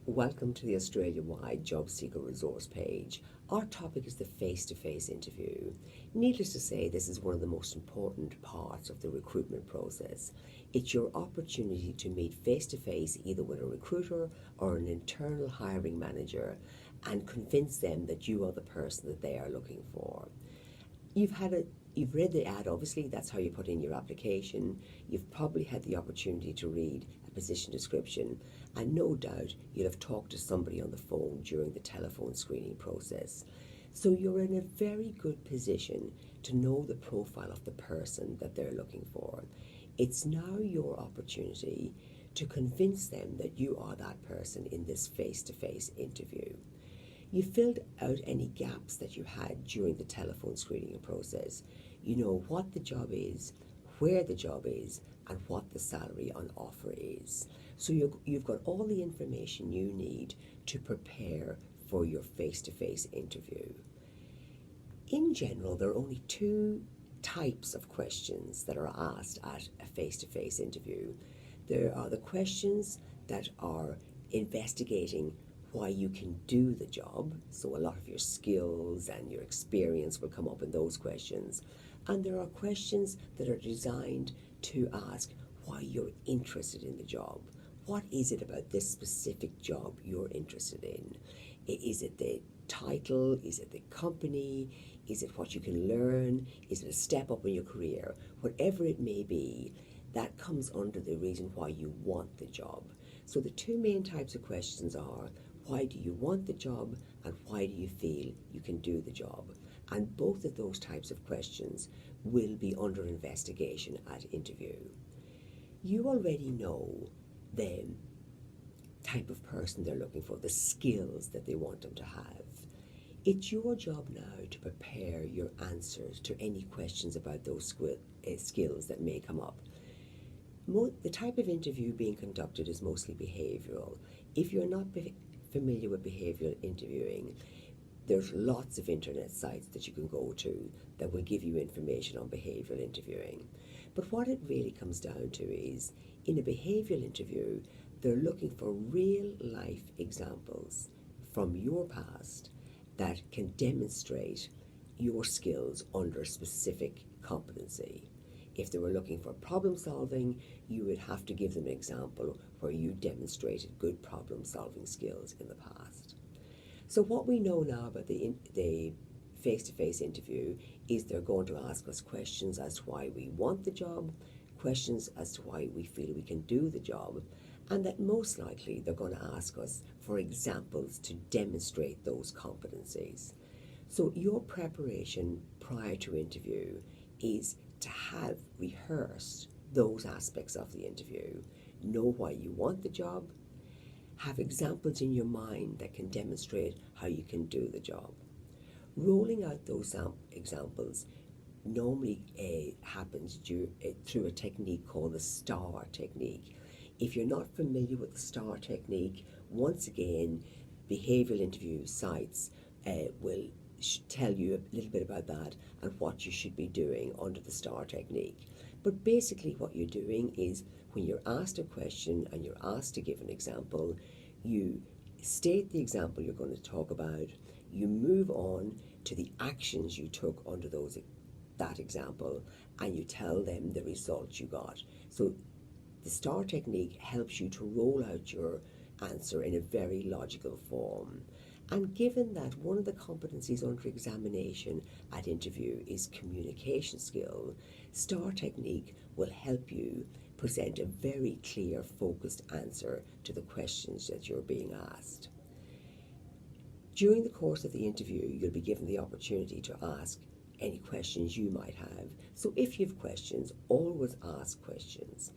Welcome to the Australia-wide job seeker resource page. Our topic is the face-to-face interview. Needless to say, this is one of the most important parts of the recruitment process. It's your opportunity to meet face-to-face either with a recruiter or an internal hiring manager and convince them that you are the person that they are looking for. You've read the ad, obviously, that's how you put in your application. You've probably had the opportunity to read a position description, and no doubt you'll have talked to somebody on the phone during the telephone screening process. So you're in a very good position to know the profile of the person that they're looking for. It's now your opportunity to convince them that you are that person in this face-to-face interview. You filled out any gaps that you had during the telephone screening process. You know what the job is, where the job is, and what the salary on offer is. So you've got all the information you need to prepare for your face-to-face interview. In general, there are only two types of questions that are asked at a face-to-face interview. There are the questions that are investigating why you can do the job, so a lot of your skills and your experience will come up in those questions. And there are questions that are designed to ask why you're interested in the job. What is it about this specific job you're interested in? Is it the title? Is it the company? Is it what you can learn? Is it a step up in your career? Whatever it may be, that comes under the reason why you want the job. So the two main types of questions are, why do you want the job, and why do you feel you can do the job? And both of those types of questions will be under investigation at interview. You already know the type of person they're looking for, the skills that they want them to have. It's your job now to prepare your answers to any questions about those skills that may come up. The type of interview being conducted is mostly behavioural. If you're not familiar with behavioural interviewing, there's lots of internet sites that you can go to that will give you information on behavioural interviewing. But what it really comes down to is, in a behavioural interview, they're looking for real life examples from your past that can demonstrate your skills under a specific competency. If they were looking for problem solving, you would have to give them an example where you demonstrated good problem solving skills in the past. So what we know now about the face-to-face interview is they're going to ask us questions as to why we want the job, questions as to why we feel we can do the job, and that most likely they're going to ask us for examples to demonstrate those competencies. So your preparation prior to interview is to have rehearsed those aspects of the interview, know why you want the job, have examples in your mind that can demonstrate how you can do the job. Rolling out those examples normally happens through a technique called the STAR technique. If you're not familiar with the STAR technique, once again, behavioural interview sites will tell you a little bit about that and what you should be doing under the STAR technique. But basically what you're doing is, when you're asked a question and you're asked to give an example, you state the example you're going to talk about, you move on to the actions you took under that example, and you tell them the results you got. So the STAR technique helps you to roll out your answer in a very logical form. And given that one of the competencies under examination at interview is communication skill, STAR technique will help you present a very clear, focused answer to the questions that you're being asked. During the course of the interview, you'll be given the opportunity to ask any questions you might have. So if you have questions, always ask questions.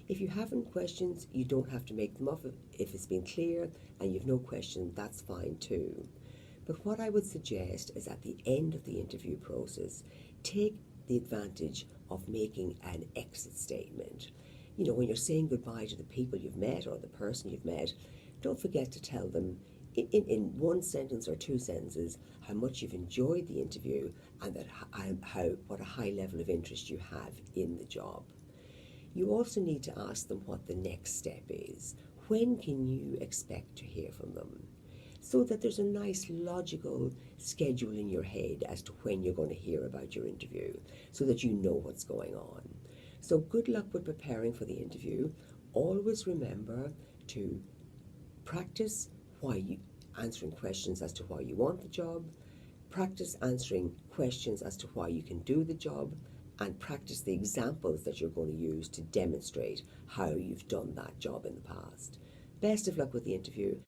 If you haven't questions, you don't have to make them up. If it's been clear and you've no question, that's fine too. But what I would suggest is, at the end of the interview process, take the advantage of making an exit statement. You know, when you're saying goodbye to the people you've met or the person you've met, don't forget to tell them in one sentence or two sentences how much you've enjoyed the interview and that what a high level of interest you have in the job. You also need to ask them what the next step is. when can you expect to hear from them? So that there's a nice logical schedule in your head as to when you're going to hear about your interview, so that you know what's going on. So good luck with preparing for the interview. Always remember to practice answering questions as to why you want the job, practice answering questions as to why you can do the job, and practice the examples that you're going to use to demonstrate how you've done that job in the past. Best of luck with the interview.